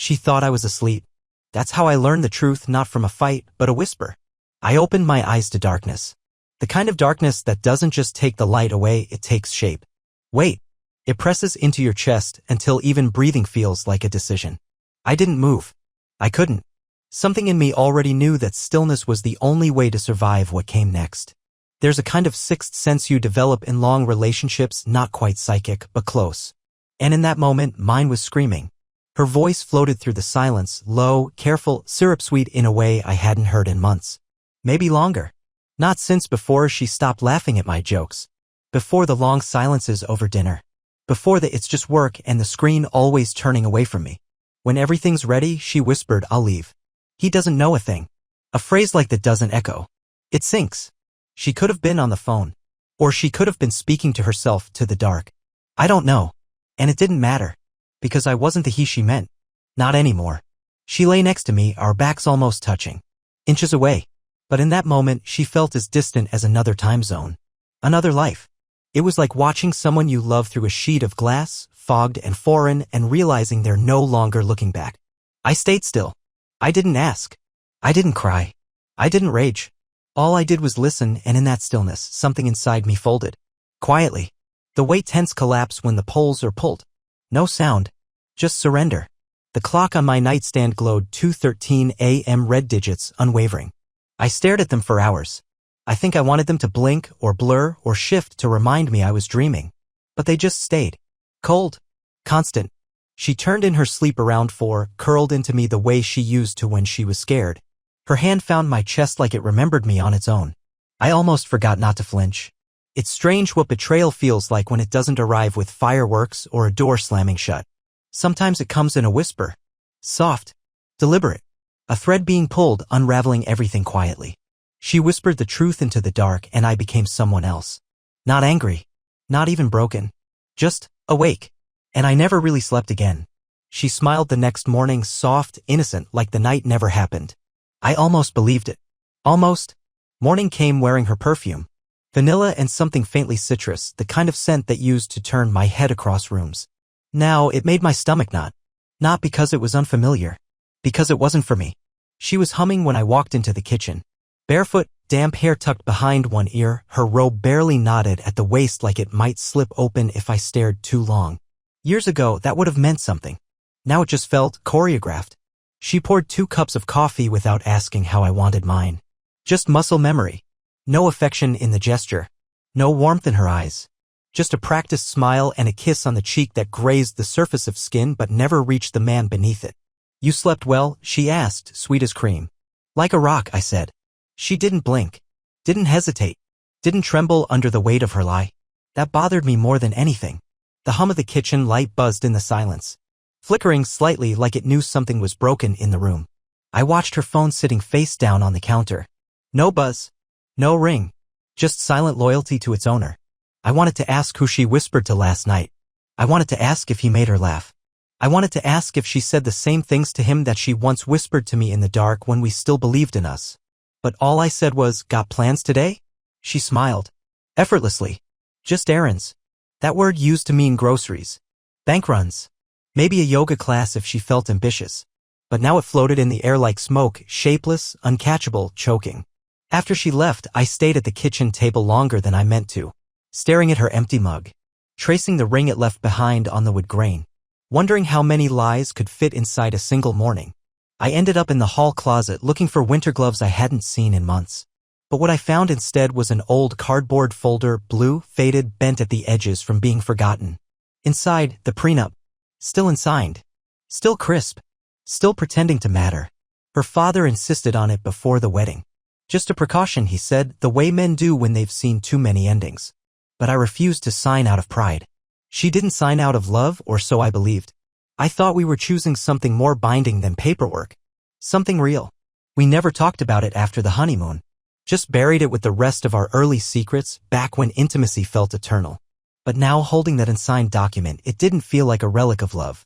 She thought I was asleep. That's how I learned the truth, not from a fight, but a whisper. I opened my eyes to darkness. The kind of darkness that doesn't just take the light away, it takes shape. Wait. It presses into your chest until even breathing feels like a decision. I didn't move. I couldn't. Something in me already knew that stillness was the only way to survive what came next. There's a kind of sixth sense you develop in long relationships, not quite psychic, but close. And in that moment, mine was screaming. Her voice floated through the silence, low, careful, syrup-sweet in a way I hadn't heard in months. Maybe longer. Not since before she stopped laughing at my jokes. Before the long silences over dinner. Before the "it's just work" and the screen always turning away from me. When everything's ready, she whispered, "I'll leave." He doesn't know a thing. A phrase like that doesn't echo. It sinks. She could have been on the phone. Or she could have been speaking to herself, to the dark. I don't know. And it didn't matter. Because I wasn't the he she meant. Not anymore. She lay next to me, our backs almost touching. Inches away. But in that moment, she felt as distant as another time zone. Another life. It was like watching someone you love through a sheet of glass, fogged and foreign, and realizing they're no longer looking back. I stayed still. I didn't ask. I didn't cry. I didn't rage. All I did was listen, and in that stillness, something inside me folded. Quietly. The way tents collapse when the poles are pulled. No sound. Just surrender. The clock on my nightstand glowed 2:13 a.m. red digits, unwavering. I stared at them for hours. I think I wanted them to blink or blur or shift to remind me I was dreaming. But they just stayed. Cold. Constant. She turned in her sleep around 4, curled into me the way she used to when she was scared. Her hand found my chest like it remembered me on its own. I almost forgot not to flinch. It's strange what betrayal feels like when it doesn't arrive with fireworks or a door slamming shut. Sometimes it comes in a whisper. Soft. Deliberate. A thread being pulled, unraveling everything quietly. She whispered the truth into the dark, and I became someone else. Not angry. Not even broken. Just awake. And I never really slept again. She smiled the next morning, soft, innocent, like the night never happened. I almost believed it. Almost. Morning came wearing her perfume. Vanilla and something faintly citrus, the kind of scent that used to turn my head across rooms. Now it made my stomach knot. Not because it was unfamiliar. Because it wasn't for me. She was humming when I walked into the kitchen. Barefoot, damp hair tucked behind one ear, her robe barely knotted at the waist like it might slip open if I stared too long. Years ago, that would have meant something. Now it just felt choreographed. She poured 2 cups of coffee without asking how I wanted mine. Just muscle memory. No affection in the gesture. No warmth in her eyes. Just a practiced smile and a kiss on the cheek that grazed the surface of skin but never reached the man beneath it. You slept well? She asked, sweet as cream. Like a rock, I said. She didn't blink. Didn't hesitate. Didn't tremble under the weight of her lie. That bothered me more than anything. The hum of the kitchen light buzzed in the silence, flickering slightly like it knew something was broken in the room. I watched her phone sitting face down on the counter. No buzz. No ring. Just silent loyalty to its owner. I wanted to ask who she whispered to last night. I wanted to ask if he made her laugh. I wanted to ask if she said the same things to him that she once whispered to me in the dark when we still believed in us. But all I said was, "Got plans today?" She smiled. Effortlessly. Just errands. That word used to mean groceries. Bank runs. Maybe a yoga class if she felt ambitious. But now it floated in the air like smoke, shapeless, uncatchable, choking. After she left, I stayed at the kitchen table longer than I meant to, staring at her empty mug, tracing the ring it left behind on the wood grain, wondering how many lies could fit inside a single morning. I ended up in the hall closet looking for winter gloves I hadn't seen in months. But what I found instead was an old cardboard folder, blue, faded, bent at the edges from being forgotten. Inside, the prenup. Still unsigned. Still crisp. Still pretending to matter. Her father insisted on it before the wedding. Just a precaution, he said, the way men do when they've seen too many endings. But I refused to sign out of pride. She didn't sign out of love, or so I believed. I thought we were choosing something more binding than paperwork. Something real. We never talked about it after the honeymoon. Just buried it with the rest of our early secrets back when intimacy felt eternal. But now, holding that unsigned document, it didn't feel like a relic of love.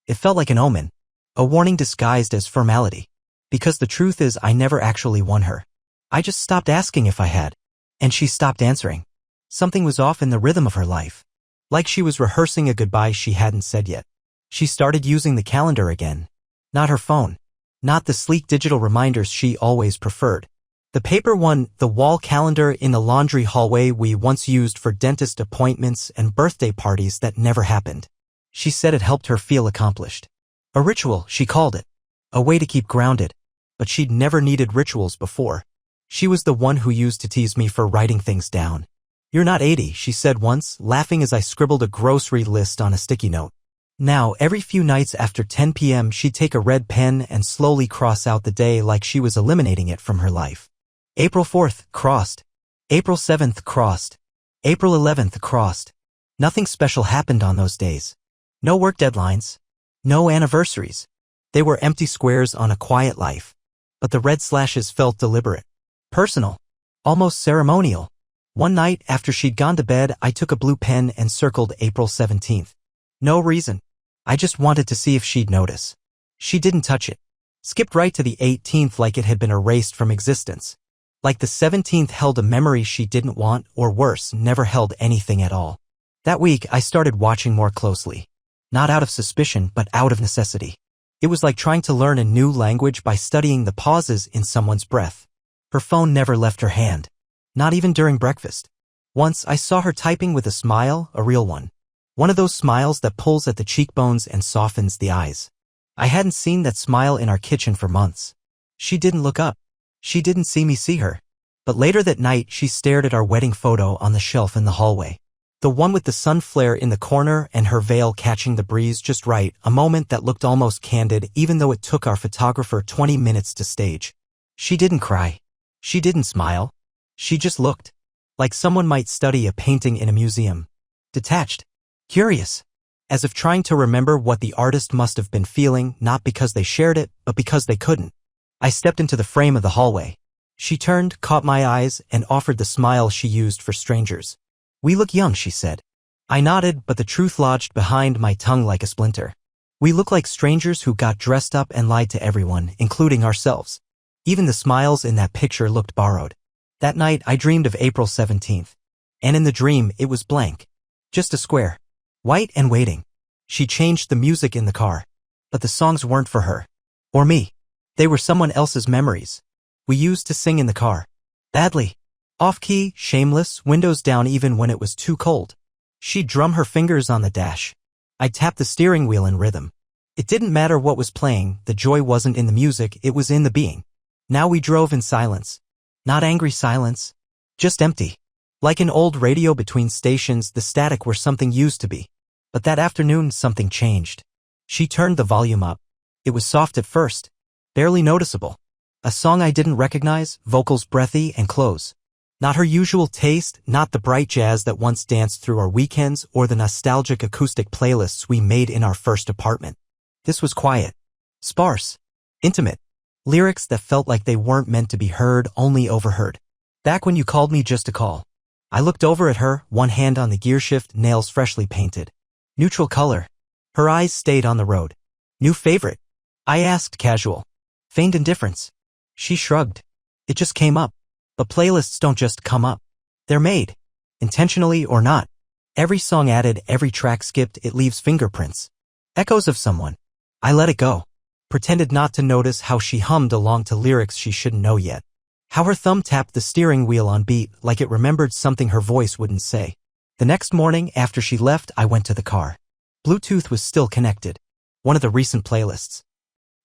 It felt like an omen. A warning disguised as formality. Because the truth is, I never actually won her. I just stopped asking if I had. And she stopped answering. Something was off in the rhythm of her life. Like she was rehearsing a goodbye she hadn't said yet. She started using the calendar again. Not her phone. Not the sleek digital reminders she always preferred. The paper one, the wall calendar in the laundry hallway we once used for dentist appointments and birthday parties that never happened. She said it helped her feel accomplished. A ritual, she called it. A way to keep grounded. But she'd never needed rituals before. She was the one who used to tease me for writing things down. "You're not 80, she said once, laughing as I scribbled a grocery list on a sticky note. Now, every few nights after 10 p.m. she'd take a red pen and slowly cross out the day like she was eliminating it from her life. April 4th, crossed. April 7th, crossed. April 11th, crossed. Nothing special happened on those days. No work deadlines. No anniversaries. They were empty squares on a quiet life. But the red slashes felt deliberate. Personal. Almost ceremonial. One night, after she'd gone to bed, I took a blue pen and circled April 17th. No reason. I just wanted to see if she'd notice. She didn't touch it. Skipped right to the 18th like it had been erased from existence. Like the 17th held a memory she didn't want, or worse, never held anything at all. That week, I started watching more closely. Not out of suspicion, but out of necessity. It was like trying to learn a new language by studying the pauses in someone's breath. Her phone never left her hand. Not even during breakfast. Once, I saw her typing with a smile, a real one. One of those smiles that pulls at the cheekbones and softens the eyes. I hadn't seen that smile in our kitchen for months. She didn't look up. She didn't see me see her. But later that night, she stared at our wedding photo on the shelf in the hallway. The one with the sun flare in the corner and her veil catching the breeze just right, a moment that looked almost candid even though it took our photographer 20 minutes to stage. She didn't cry. She didn't smile. She just looked. Like someone might study a painting in a museum. Detached. Curious. As if trying to remember what the artist must have been feeling, not because they shared it, but because they couldn't. I stepped into the frame of the hallway. She turned, caught my eyes, and offered the smile she used for strangers. "We look young," she said. I nodded, but the truth lodged behind my tongue like a splinter. We look like strangers who got dressed up and lied to everyone, including ourselves. Even the smiles in that picture looked borrowed. That night, I dreamed of April 17th. And in the dream, it was blank. Just a square. White and waiting. She changed the music in the car. But the songs weren't for her. Or me. They were someone else's memories. We used to sing in the car. Badly. Off-key, shameless, windows down even when it was too cold. She'd drum her fingers on the dash. I'd tap the steering wheel in rhythm. It didn't matter what was playing, the joy wasn't in the music, it was in the being. Now we drove in silence. Not angry silence. Just empty. Like an old radio between stations, the static where something used to be. But that afternoon, something changed. She turned the volume up. It was soft at first. Barely noticeable. A song I didn't recognize, vocals breathy and close. Not her usual taste, not the bright jazz that once danced through our weekends or the nostalgic acoustic playlists we made in our first apartment. This was quiet. Sparse. Intimate. Lyrics that felt like they weren't meant to be heard, only overheard. Back when you called me just to call. I looked over at her, one hand on the gearshift, nails freshly painted. Neutral color. Her eyes stayed on the road. New favorite? I asked casual. Feigned indifference. She shrugged. It just came up. But playlists don't just come up. They're made. Intentionally or not. Every song added, every track skipped, it leaves fingerprints. Echoes of someone. I let it go. Pretended not to notice how she hummed along to lyrics she shouldn't know yet. How her thumb tapped the steering wheel on beat like it remembered something her voice wouldn't say. The next morning, after she left, I went to the car. Bluetooth was still connected. One of the recent playlists.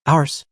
Ours.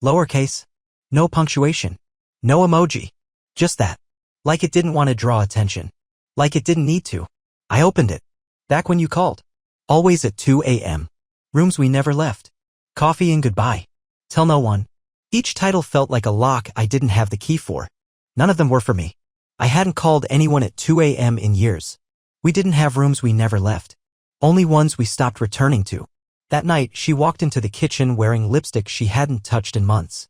Lowercase. No punctuation. No emoji. Just that. Like it didn't want to draw attention. Like it didn't need to. I opened it. Back when you called. Always at 2 a.m. Rooms we never left. Coffee and goodbye. Tell no one. Each title felt like a lock I didn't have the key for. None of them were for me. I hadn't called anyone at 2 a.m. in years. We didn't have rooms we never left. Only ones we stopped returning to. That night, she walked into the kitchen wearing lipstick she hadn't touched in months.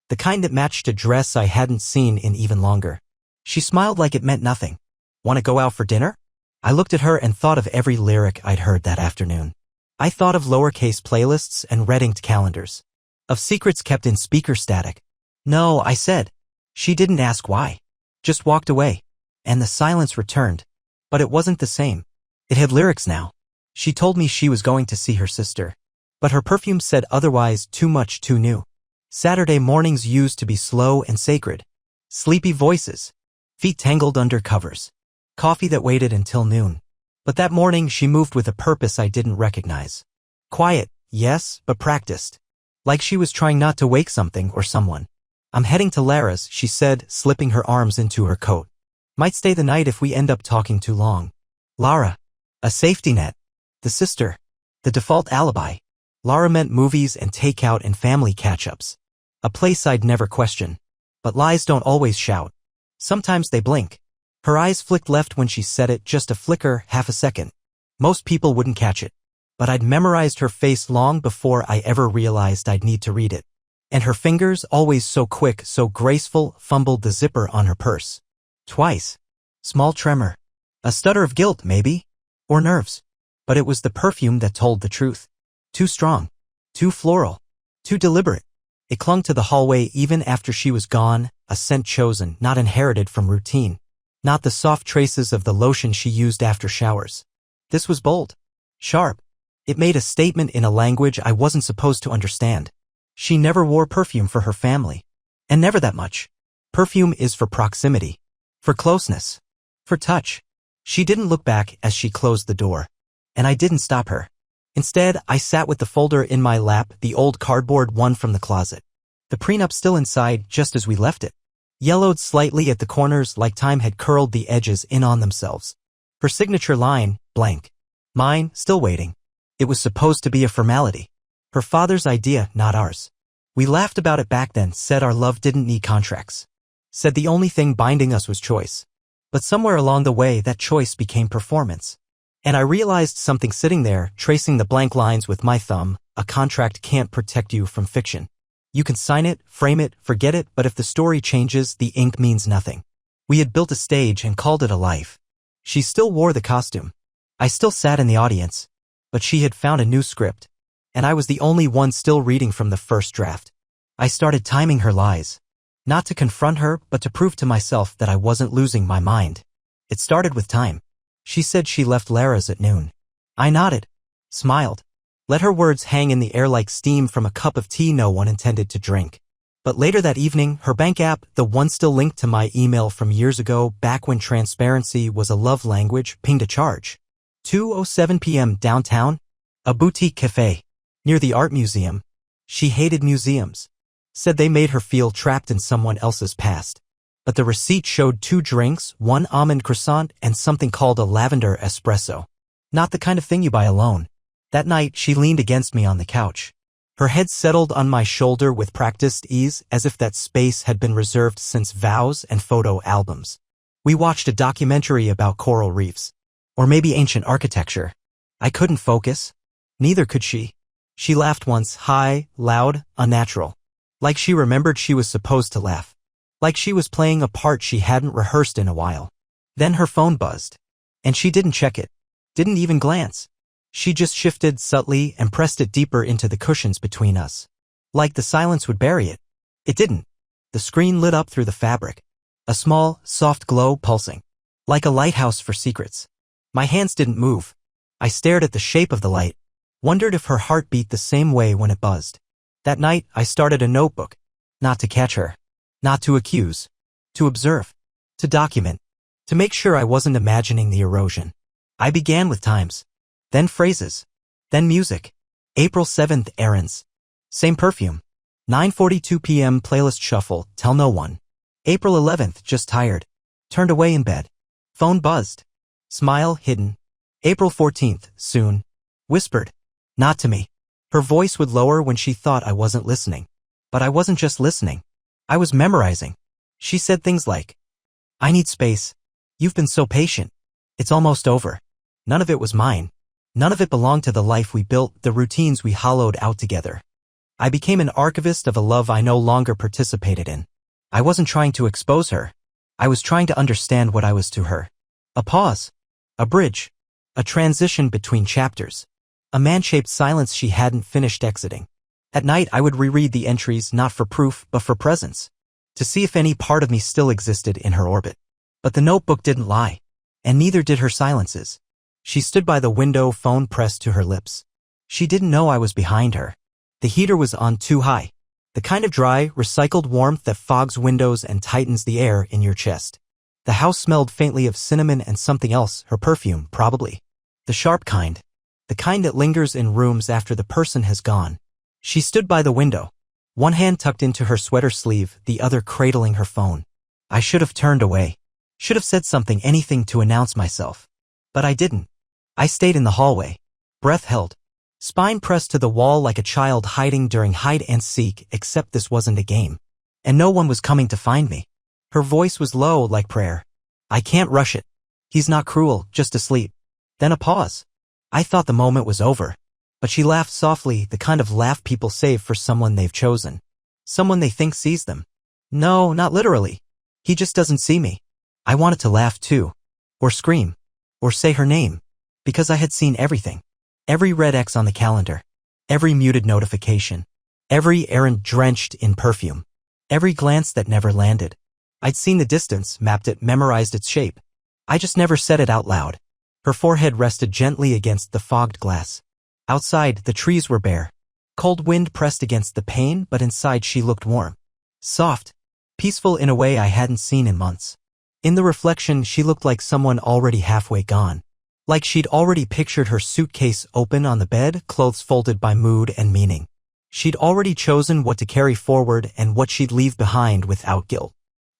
The kind that matched a dress I hadn't seen in even longer. She smiled like it meant nothing. Want to go out for dinner? I looked at her and thought of every lyric I'd heard that afternoon. I thought of lowercase playlists and red-inked calendars. Of secrets kept in speaker static. No, I said. She didn't ask why. Just walked away. And the silence returned. But it wasn't the same. It had lyrics now. She told me she was going to see her sister. But her perfume said otherwise, too much, too new. Saturday mornings used to be slow and sacred. Sleepy voices. Feet tangled under covers. Coffee that waited until noon. But that morning she moved with a purpose I didn't recognize. Quiet, yes, but practiced. Like she was trying not to wake something or someone. I'm heading to Lara's, she said, slipping her arms into her coat. Might stay the night if we end up talking too long. Lara. A safety net. The sister. The default alibi. Lara meant movies and takeout and family catch-ups. A place I'd never question. But lies don't always shout. Sometimes they blink. Her eyes flicked left when she said it, just a flicker, half a second. Most people wouldn't catch it. But I'd memorized her face long before I ever realized I'd need to read it. And her fingers, always so quick, so graceful, fumbled the zipper on her purse. Twice. Small tremor. A stutter of guilt, maybe? Or nerves. But it was the perfume that told the truth. Too strong. Too floral. Too deliberate. It clung to the hallway even after she was gone, a scent chosen, not inherited from routine. Not the soft traces of the lotion she used after showers. This was bold. Sharp. It made a statement in a language I wasn't supposed to understand. She never wore perfume for her family. And never that much. Perfume is for proximity. For closeness. For touch. She didn't look back as she closed the door. And I didn't stop her. Instead, I sat with the folder in my lap, the old cardboard one from the closet. The prenup still inside, just as we left it. Yellowed slightly at the corners like time had curled the edges in on themselves. Her signature line, blank. Mine, still waiting. It was supposed to be a formality. Her father's idea, not ours. We laughed about it back then, said our love didn't need contracts. Said the only thing binding us was choice. But somewhere along the way that choice became performance. And I realized something sitting there, tracing the blank lines with my thumb. A contract can't protect you from fiction. You can sign it, frame it, forget it, but if the story changes, the ink means nothing. We had built a stage and called it a life. She still wore the costume. I still sat in the audience. But she had found a new script. And I was the only one still reading from the first draft. I started timing her lies. Not to confront her, but to prove to myself that I wasn't losing my mind. It started with time. She said she left Lara's at noon. I nodded. Smiled. Let her words hang in the air like steam from a cup of tea no one intended to drink. But later that evening, her bank app, the one still linked to my email from years ago, back when transparency was a love language, pinged a charge. 2:07 p.m. downtown. A boutique cafe. Near the art museum. She hated museums. Said they made her feel trapped in someone else's past. But the receipt showed 2 drinks, 1 almond croissant and something called a lavender espresso. Not the kind of thing you buy alone. That night, she leaned against me on the couch. Her head settled on my shoulder with practiced ease, as if that space had been reserved since vows and photo albums. We watched a documentary about coral reefs. Or maybe ancient architecture. I couldn't focus. Neither could she. She laughed once, high, loud, unnatural. Like she remembered she was supposed to laugh. Like she was playing a part she hadn't rehearsed in a while. Then her phone buzzed. And she didn't check it. Didn't even glance. She just shifted subtly and pressed it deeper into the cushions between us. Like the silence would bury it. It didn't. The screen lit up through the fabric. A small, soft glow pulsing. Like a lighthouse for secrets. My hands didn't move. I stared at the shape of the light. Wondered if her heart beat the same way when it buzzed. That night, I started a notebook. Not to catch her. Not to accuse. To observe. To document. To make sure I wasn't imagining the erosion. I began with times. Then phrases. Then music. April 7th errands. Same perfume. 9:42 p.m. playlist shuffle, tell no one. April 11th, just tired. Turned away in bed. Phone buzzed. Smile hidden. April 14th, soon. Whispered. Not to me. Her voice would lower when she thought I wasn't listening. But I wasn't just listening. I was memorizing. She said things like, I need space. You've been so patient. It's almost over. None of it was mine. None of it belonged to the life we built, the routines we hollowed out together. I became an archivist of a love I no longer participated in. I wasn't trying to expose her. I was trying to understand what I was to her. A pause. A bridge. A transition between chapters. A man-shaped silence she hadn't finished exiting. At night I would reread the entries not for proof but for presence. To see if any part of me still existed in her orbit. But the notebook didn't lie. And neither did her silences. She stood by the window, phone pressed to her lips. She didn't know I was behind her. The heater was on too high. The kind of dry, recycled warmth that fogs windows and tightens the air in your chest. The house smelled faintly of cinnamon and something else, her perfume, probably. The sharp kind. The kind that lingers in rooms after the person has gone. She stood by the window, one hand tucked into her sweater sleeve, the other cradling her phone. I should have turned away. Should have said something, anything to announce myself. But I didn't. I stayed in the hallway. Breath held. Spine pressed to the wall like a child hiding during hide and seek, except this wasn't a game. And no one was coming to find me. Her voice was low like prayer. I can't rush it. He's not cruel, just asleep. Then a pause. I thought the moment was over. But she laughed softly, the kind of laugh people save for someone they've chosen. Someone they think sees them. No, not literally. He just doesn't see me. I wanted to laugh too. Or scream. Or say her name. Because I had seen everything. Every red X on the calendar. Every muted notification. Every errand drenched in perfume. Every glance that never landed. I'd seen the distance, mapped it, memorized its shape. I just never said it out loud. Her forehead rested gently against the fogged glass. Outside, the trees were bare. Cold wind pressed against the pane, but inside she looked warm. Soft. Peaceful in a way I hadn't seen in months. In the reflection, she looked like someone already halfway gone. Like she'd already pictured her suitcase open on the bed, clothes folded by mood and meaning. She'd already chosen what to carry forward and what she'd leave behind without guilt.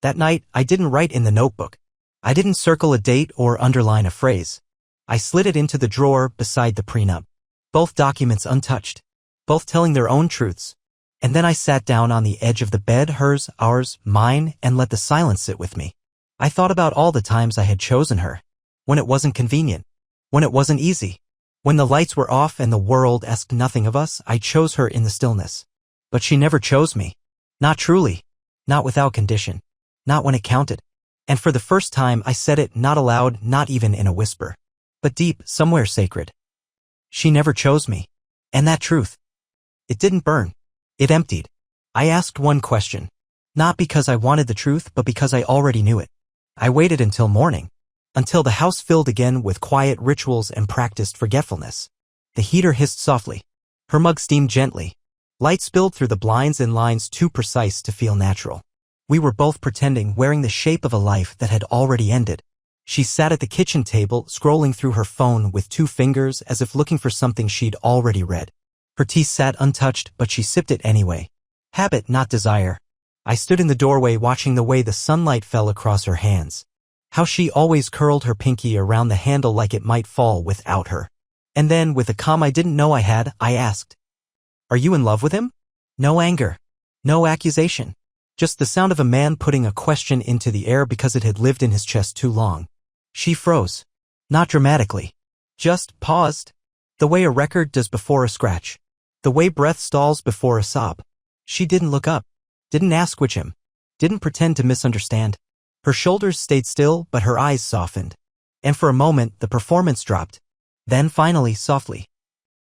That night, I didn't write in the notebook. I didn't circle a date or underline a phrase. I slid it into the drawer beside the prenup. Both documents untouched. Both telling their own truths. And then I sat down on the edge of the bed, hers, ours, mine, and let the silence sit with me. I thought about all the times I had chosen her. When it wasn't convenient. When it wasn't easy. When the lights were off and the world asked nothing of us, I chose her in the stillness. But she never chose me. Not truly. Not without condition. Not when it counted. And for the first time I said it, not aloud, not even in a whisper. But deep, somewhere sacred. She never chose me. And that truth. It didn't burn. It emptied. I asked one question. Not because I wanted the truth, but because I already knew it. I waited until morning. Until the house filled again with quiet rituals and practiced forgetfulness. The heater hissed softly. Her mug steamed gently. Light spilled through the blinds in lines too precise to feel natural. We were both pretending, wearing the shape of a life that had already ended. She sat at the kitchen table, scrolling through her phone with 2 fingers as if looking for something she'd already read. Her tea sat untouched, but she sipped it anyway. Habit, not desire. I stood in the doorway watching the way the sunlight fell across her hands. How she always curled her pinky around the handle like it might fall without her. And then, with a calm I didn't know I had, I asked, "Are you in love with him?" No anger. No accusation. Just the sound of a man putting a question into the air because it had lived in his chest too long. She froze. Not dramatically. Just paused. The way a record does before a scratch. The way breath stalls before a sob. She didn't look up. Didn't ask which him. Didn't pretend to misunderstand. Her shoulders stayed still, but her eyes softened. And for a moment, the performance dropped. Then finally, softly.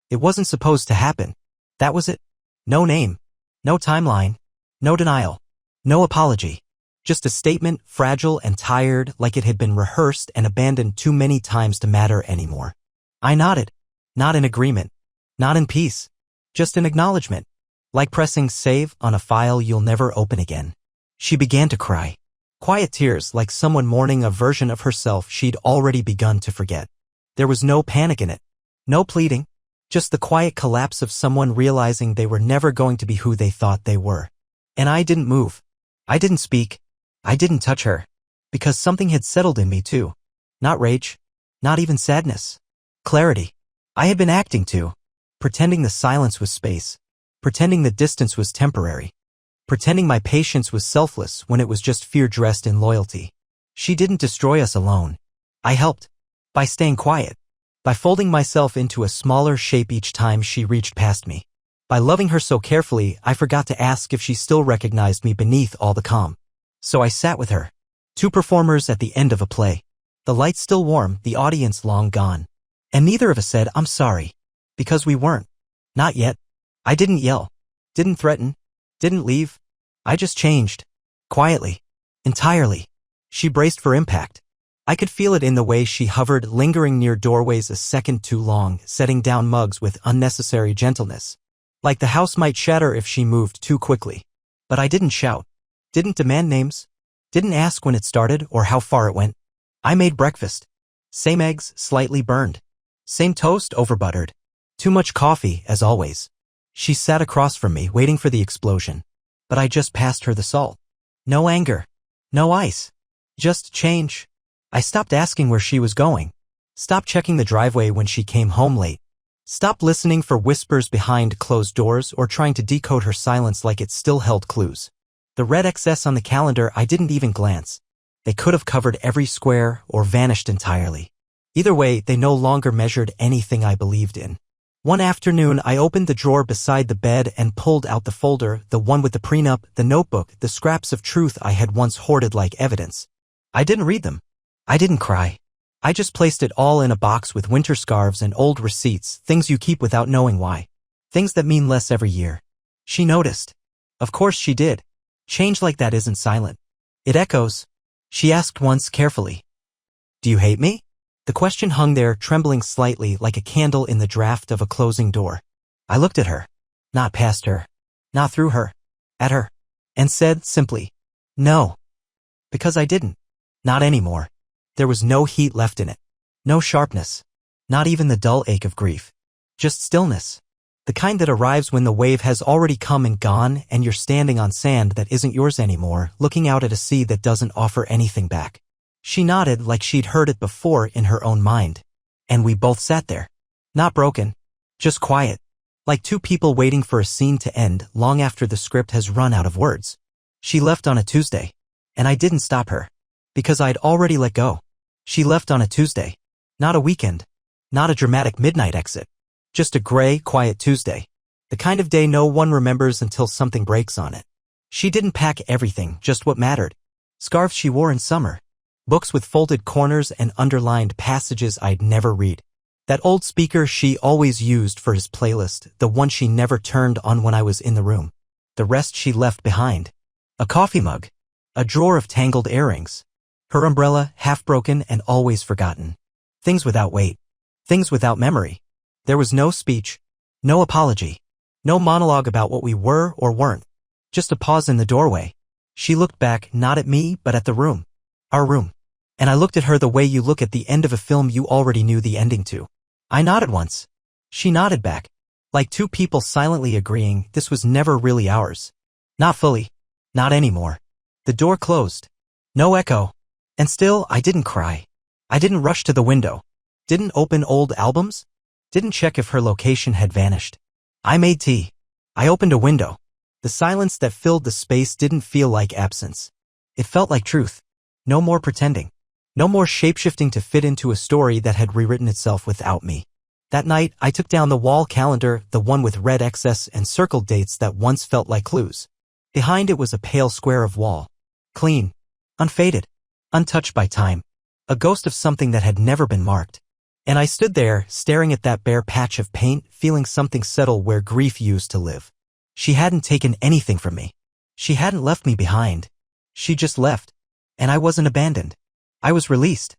It wasn't supposed to happen. That was it. No name. No timeline. No denial. No apology. Just a statement, fragile and tired, like it had been rehearsed and abandoned too many times to matter anymore. I nodded. Not in agreement. Not in peace. Just an acknowledgement. Like pressing save on a file you'll never open again. She began to cry. Quiet tears, like someone mourning a version of herself she'd already begun to forget. There was no panic in it. No pleading. Just the quiet collapse of someone realizing they were never going to be who they thought they were. And I didn't move. I didn't speak. I didn't touch her. Because something had settled in me too. Not rage. Not even sadness. Clarity. I had been acting too. Pretending the silence was space. Pretending the distance was temporary. Pretending my patience was selfless when it was just fear dressed in loyalty. She didn't destroy us alone. I helped. By staying quiet. By folding myself into a smaller shape each time she reached past me. By loving her so carefully, I forgot to ask if she still recognized me beneath all the calm. So I sat with her. 2 performers at the end of a play. The lights still warm, the audience long gone. And neither of us said, "I'm sorry." Because we weren't. Not yet. I didn't yell. Didn't threaten. Didn't leave. I just changed. Quietly. Entirely. She braced for impact. I could feel it in the way she hovered, lingering near doorways a second too long, setting down mugs with unnecessary gentleness. Like the house might shatter if she moved too quickly. But I didn't shout. Didn't demand names. Didn't ask when it started or how far it went. I made breakfast. Same eggs, slightly burned. Same toast, overbuttered. Too much coffee, as always. She sat across from me, waiting for the explosion. But I just passed her the salt. No anger. No ice. Just change. I stopped asking where she was going. Stopped checking the driveway when she came home late. Stopped listening for whispers behind closed doors or trying to decode her silence like it still held clues. The red XS on the calendar, I didn't even glance. They could have covered every square or vanished entirely. Either way, they no longer measured anything I believed in. One afternoon, I opened the drawer beside the bed and pulled out the folder, the one with the prenup, the notebook, the scraps of truth I had once hoarded like evidence. I didn't read them. I didn't cry. I just placed it all in a box with winter scarves and old receipts, things you keep without knowing why. Things that mean less every year. She noticed. Of course she did. Change like that isn't silent. It echoes. She asked once carefully. Do you hate me? The question hung there, trembling slightly like a candle in the draft of a closing door. I looked at her. Not past her. Not through her. At her. And said simply, no. Because I didn't. Not anymore. There was no heat left in it. No sharpness. Not even the dull ache of grief. Just stillness. The kind that arrives when the wave has already come and gone and you're standing on sand that isn't yours anymore, looking out at a sea that doesn't offer anything back. She nodded like she'd heard it before in her own mind. And we both sat there. Not broken. Just quiet. Like two people waiting for a scene to end long after the script has run out of words. She left on a Tuesday. And I didn't stop her. Because I'd already let go. She left on a Tuesday. Not a weekend. Not a dramatic midnight exit. Just a gray, quiet Tuesday. The kind of day no one remembers until something breaks on it. She didn't pack everything, just what mattered. Scarves she wore in summer. Books with folded corners and underlined passages I'd never read. That old speaker she always used for his playlist, the one she never turned on when I was in the room. The rest she left behind. A coffee mug. A drawer of tangled earrings. Her umbrella, half broken and always forgotten. Things without weight. Things without memory. There was no speech. No apology. No monologue about what we were or weren't. Just a pause in the doorway. She looked back, not at me, but at the room. Our room. And I looked at her the way you look at the end of a film you already knew the ending to. I nodded once. She nodded back. Like two people silently agreeing this was never really ours. Not fully. Not anymore. The door closed. No echo. And still, I didn't cry. I didn't rush to the window. Didn't open old albums. Didn't check if her location had vanished. I made tea. I opened a window. The silence that filled the space didn't feel like absence. It felt like truth. No more pretending. No more shapeshifting to fit into a story that had rewritten itself without me. That night, I took down the wall calendar, the one with red XS and circled dates that once felt like clues. Behind it was a pale square of wall. Clean. Unfaded. Untouched by time. A ghost of something that had never been marked. And I stood there, staring at that bare patch of paint, feeling something settle where grief used to live. She hadn't taken anything from me. She hadn't left me behind. She just left. And I wasn't abandoned. I was released.